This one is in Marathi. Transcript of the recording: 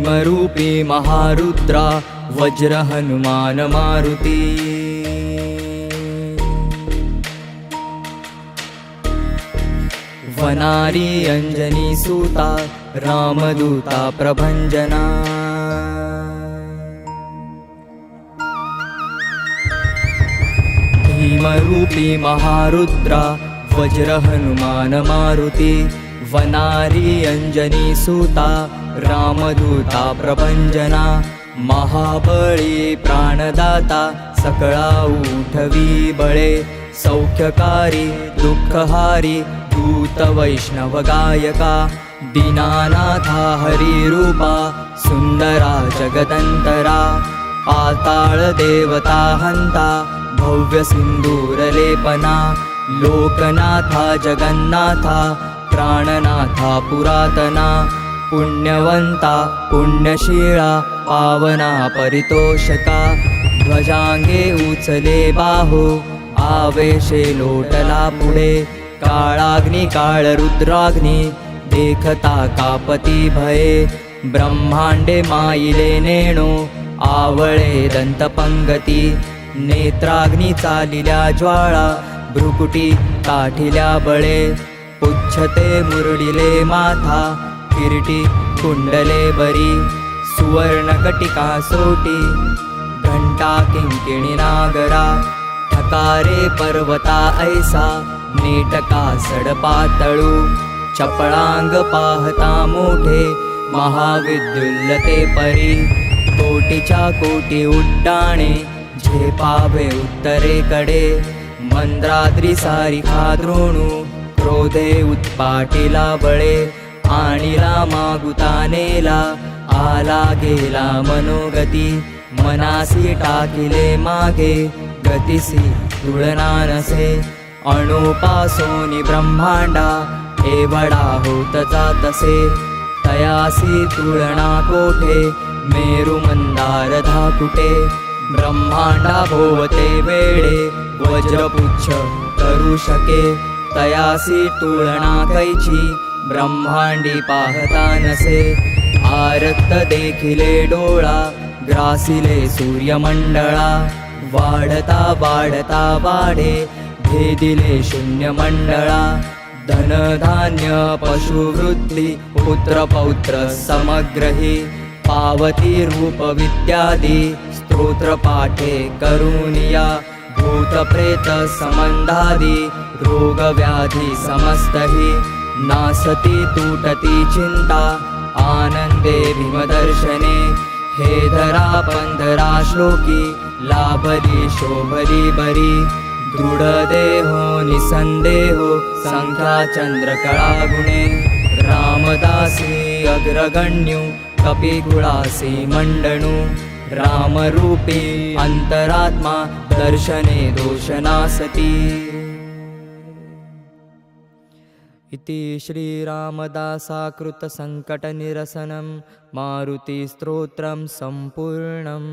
भीमरूपी महारुद्रा वज्र हनुमान मारुती। वनारी अंजनी सूता रामदूता प्रभंजना। भीमरूपी महारुद्रा वज्र हनुमान मारुती। वनारी अंजनी सूता रामदूता प्रभंजना। महाबळी प्राणदाता सकळा उठवी बळे। सौख्यकारी दुःखहारी दूत वैष्णव गायका। दीनानाथा हरिरूपा सुंदरा जगदंतरा। पाताळ देवता हंता भव्य सिंदूर लेपना। लोकनाथा जगन्नाथा प्राणनाथा पुरातना। पुण्यवंता पुण्यशीला पावना परितोषका। ध्वजांगे उचले बाहो आवेशे लोटला पुढे। काळाग्नी काळ रुद्राग्नी देखता कापती भये। ब्रह्मांडे माईले नेणो आवळे दंतपंगती। नेत्राग्नी चालिल्या ज्वाळा भ्रुकुटी काठिल्या बळे। पुच्छते मुरडिले माथा किरीटी कुंडले बरी। सुवर्णकटिका सोटी घंटा किंकिणी नागरा। ठकारे पर्वता ऐसा नेटका सडपातळू। चपळांग पाहता मोठे महाविद्युल्लते परी। कोटीच्या कोटी उड्डाणे झेपावे उत्तरेकडे। मंद्राद्री सारिखा द्रोणू क्रोधे उत्पाटिला बळे। आणिला मागुता नेला आला गेला मनोगती। मनासी टाकिले मागे गतिसी तुलना नसे। अणुपासोनी ब्रह्मांडा एवढा होत जातसे। तयासी तुलना कोठे मेरु मंदार धाकुटे। ब्रह्मांडा भोवते वेळे वज्रपुच्छ करू शके। तयासी तुलना कैची ब्रह्मांडी पाहता नसे। आरक्त देखिले डोळा ग्रासिले सूर्यमंडळा। वाढता वाढता वाढे भेदिले शून्यमंडळा। धनधान्य पशुवृत्ती पुत्र पौत्र समग्रही। पावती रूप विद्यादी स्तोत्र पाठे करुनिया। भूत प्रेत संबंधादी रोग व्याधी समस्तही। नासती तुटती चिंता आनंदे भीमदर्शने। हे धरा पंधरा श्लोकी लाभली शोभली बरी। दृढ देहो निसंदेहो संख्या चंद्रकळा गुणे। रामदासी अग्रगण्यू कपिकुळासी मंडणू। रामरूपी अंतरात्मा दर्शने दोषनासती। इति श्रीरामदासाकृत संकटनिरसनं मारुति स्तोत्रं सम्पूर्णम्।